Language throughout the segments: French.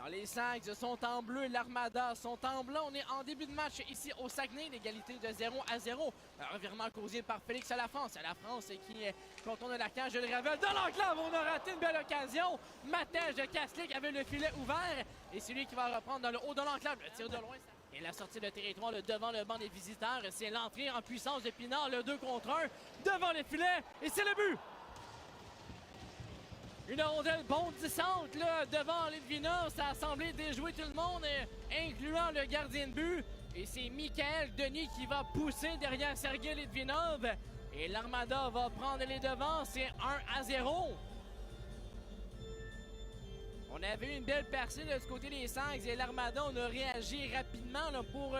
Alors, les Sags sont en bleu, l'Armada sont en blanc. On est en début de match ici au Saguenay, l'égalité de 0-0. Un revirement causé par Félix à la France. La France qui contourne la cage de Gravel. Dans l'enclave, on a raté une belle occasion. Matej de Kaslik avait le filet ouvert. Et c'est lui qui va reprendre dans le haut de l'enclave. Le tir de loin. Et la sortie de territoire devant le banc des visiteurs. C'est l'entrée en puissance de Pinard, le 2 contre 1. Devant le filet. Et c'est le but! Une rondelle bondissante là, devant Litvínov. Ça a semblé déjouer tout le monde, incluant le gardien de but. Et c'est Michael Denis qui va pousser derrière Sergei Litvínov. Et l'Armada va prendre les devants. C'est 1-0. On avait eu une belle percée là, du côté des Sags et l'Armada, on a réagi rapidement là, pour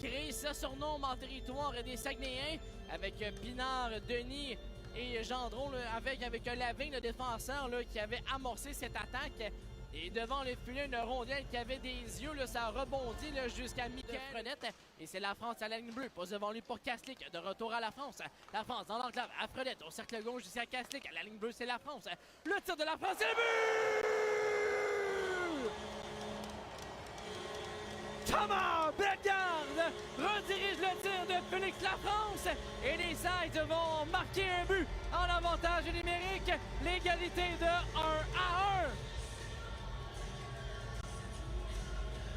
créer ce surnom en territoire des Saguenayens avec Pinard, Denis et Gendron avec Lavigne, le défenseur là, qui avait amorcé cette attaque. Et devant le filet, une rondelle qui avait des yeux, là, ça a rebondi jusqu'à Michael Frenette. Et c'est la France à la ligne bleue, pas devant lui pour Kaslik. De retour à la France. La France dans l'enclave à Frenette, au cercle gauche jusqu'à Kaslik. À la ligne bleue, c'est la France. Le tir de la France, c'est le but! Thomas Bellegarde redirige le tir de Félix Lafrance et les Sags vont marquer un but en avantage numérique. L'égalité de 1-1.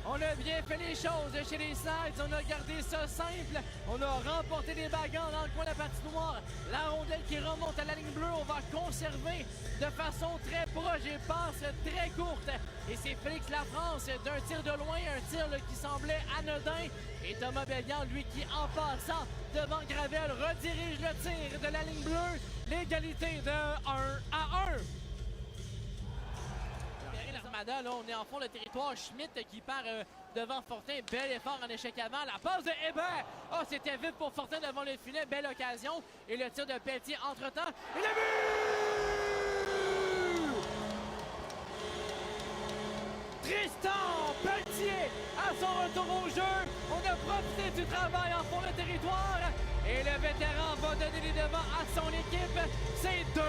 On a bien fait les choses chez les Sags, on a gardé ça simple, on a remporté des bagarres dans le coin de la patinoire. La rondelle qui remonte à la ligne bleue, on va conserver de façon très proche et passe très courte. Et c'est Félix Lafrance d'un tir de loin, un tir qui semblait anodin. Et Thomas Bellegarde, lui qui en passant devant Gravel, redirige le tir de la ligne bleue. L'égalité de 1-1. L'Armada, là, on est en fond le territoire. Schmitt qui part devant Fortin. Bel effort en échec avant. La passe de Hébert. Oh, c'était vite pour Fortin devant le filet. Belle occasion. Et le tir de Pelletier entre-temps. Et le but! Tristan Pelletier à son retour au jeu. On a profité du travail en fond le territoire. Et le vétéran va donner les devants à son équipe. C'est 2-1.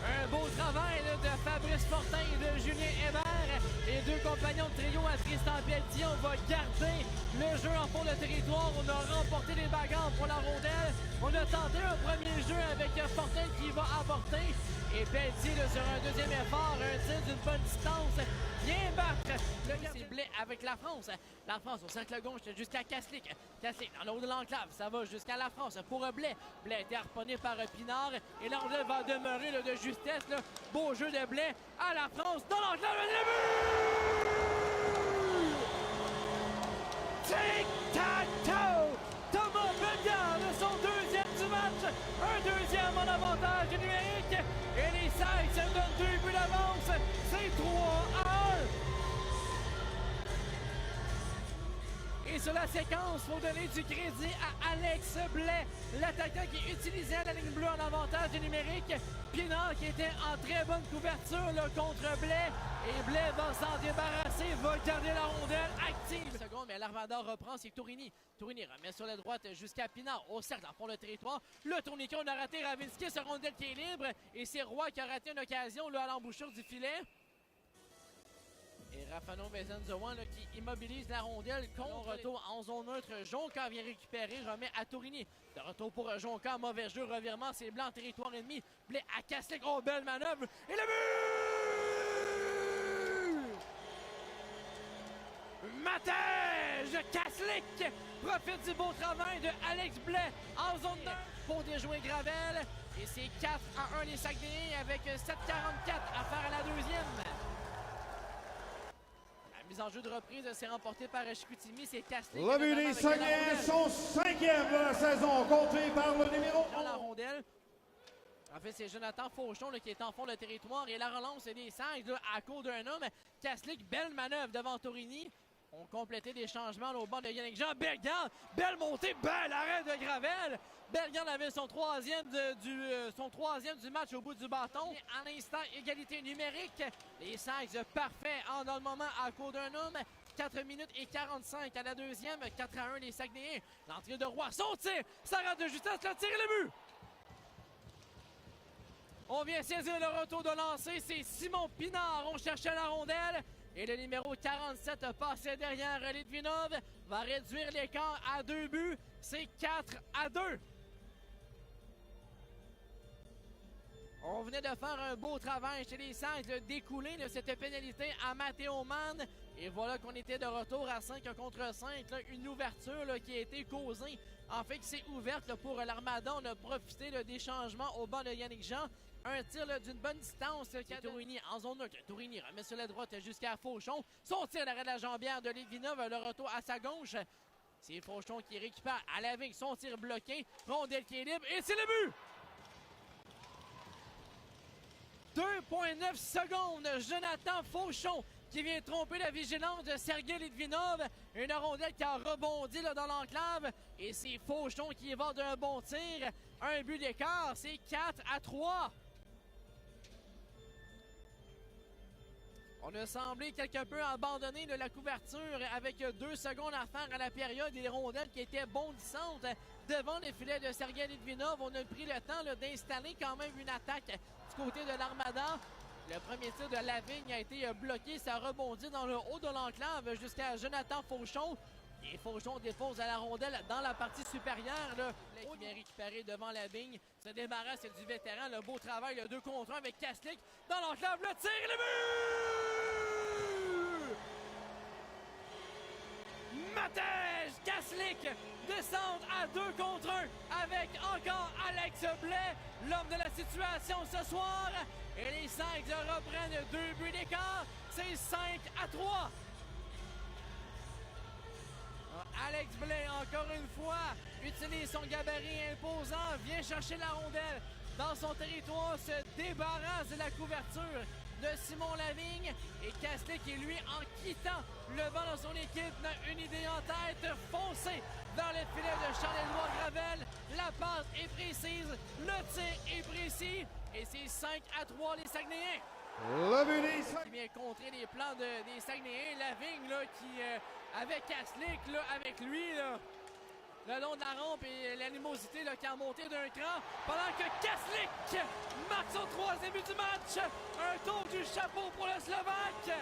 Un beau travail là, de Fabrice Fortin et de Julien Hébert. Les deux compagnons de trio à Tristan Pelletier. On va garder le jeu en fond de territoire. On a remporté les bagarres pour la rondelle. On a tenté un premier jeu avec Fortin qui va avorter. Et Pelletier là, sur un deuxième effort, un tir d'une bonne distance. Bien battre le c'est Blais avec la France. La France au cercle gauche jusqu'à Kaslik. Kaslik dans le haut de l'enclave. Ça va jusqu'à la France pour Blais. Blais a été harponné par Pinard. Et la rondelle va demeurer là, de justesse. Là. Beau jeu de Blais à la France dans l'enclave. Le but! Tic-tac-toe! Thomas Bellegarde, son deuxième du match. Un deuxième en avantage numérique. Et les Sags se donnent 2 buts d'avance. C'est 3-1. Et sur la séquence, il faut donner du crédit à Alex Blais, l'attaquant qui est utilisé à la ligne bleue en avantage numérique. Pinard qui était en très bonne couverture là, contre Blais. Et Blais va s'en débarrasser, va garder la rondelle active. Une seconde, mais l'Armada reprend, c'est Tourigny. Tourigny remet sur la droite jusqu'à Pinard, au cercle, en fond le territoire. Le tourniquet, on a raté Ravinski, ce rondelle qui est libre. Et c'est Roy qui a raté une occasion là, à l'embouchure du filet. Et Rafano Mezenzoan qui immobilise la rondelle contre retour en zone neutre. Jonca vient récupérer, remet à Tourigny. De retour pour Jonca, mauvais jeu, revirement, c'est blanc, territoire ennemi. Blais à Kaslik, oh belle manœuvre. Et le but! Matej Kaslik profite du beau travail de Alex Blais en zone 2 pour déjouer Gravel. Et c'est 4-1 les Saguenayens avec 7,44 à faire à la deuxième. Mise en jeu de reprise, c'est remporté par Chicoutimi, c'est Kaslik. Le but des Saguenayens, son 5e de la saison, compté par le numéro 1. Dans la rondelle. En fait, c'est Jonathan Fauchon là, qui est en fond de territoire et la relance des Sags à cause d'un homme. Kaslik, belle manœuvre devant Tourigny. On complétait des changements là, au bord de Yannick Jean. Bellegarde, belle montée, bel arrêt de Gravel. Bellegarde avait son troisième du match au bout du bâton. En instant, égalité numérique. Les Sags parfaits dans le moment à cause d'un homme. 4 minutes et 45 à la deuxième. 4-1 les Saguenayens. L'entrée de Roy, son tir, ça rate de justesse, le tir et le but. On vient saisir le retour de lancer. C'est Simon Pinard. On cherchait la rondelle. Et le numéro 47 a passé derrière Litvinov. Va réduire l'écart à 2 buts. C'est 4-2. On venait de faire un beau travail chez les Saints de découler de cette pénalité à Matteo Mann. Et voilà qu'on était de retour à 5 contre 5. Là, une ouverture là, qui a été causée. En fait, qui s'est ouverte là, pour l'Armada. On a profité là, des changements au banc de Yannick Jean. Un tir d'une bonne distance. Tourigny en zone neutre. Tourigny remet sur la droite jusqu'à Fauchon. Son tir d'arrêt de la jambière de Litvinov. Le retour à sa gauche. C'est Fauchon qui récupère à la vigne son tir bloqué. Rondelle qui est libre. Et c'est le but! 2,9 secondes. Jonathan Fauchon qui vient tromper la vigilance de Sergei Litvinov. Une rondelle qui a rebondi là, dans l'enclave. Et c'est Fauchon qui va d'un bon tir. Un but d'écart. C'est 4-3. On a semblé quelque peu abandonner de la couverture avec 2 secondes à faire à la période et les rondelles qui étaient bondissantes devant les filets de Sergei Litvinov. On a pris le temps d'installer quand même une attaque du côté de l'Armada. Le premier tir de Lavigne a été bloqué. Ça rebondit dans le haut de l'enclave jusqu'à Jonathan Fauchon. Et Fauchon dépose à la rondelle dans la partie supérieure. Là, qui vient récupérer devant Lavigne. Se débarrasse du vétéran. Le beau travail, le 2 contre 1 avec Kaslik. Dans l'enclave, le tir et le but! Matej Kaslik descend à 2 contre 1 avec encore Alex Blais, l'homme de la situation ce soir. Et les Saints reprennent 2 buts d'écart. C'est 5-3. Alex Blais, encore une fois, utilise son gabarit imposant, vient chercher la rondelle dans son territoire, se débarrasse de la couverture de Simon Lavigne. Et Kaslik, qui lui, en quittant le vent de son équipe, n'a une idée en tête, foncer dans le filet de Charles-Édouard Gravel. La passe est précise, le tir est précis, et c'est 5-3 les Saguenayens. Le but des Saguenayens. Qui vient contrer les plans des Saguenayens. Lavigne là, qui, avec Kaslik, là, avec lui, là, le long de la rampe et l'animosité qui a monté d'un cran. Pendant que Kaslik marque son 3e but du match. Un tour du chapeau pour le Slovaque.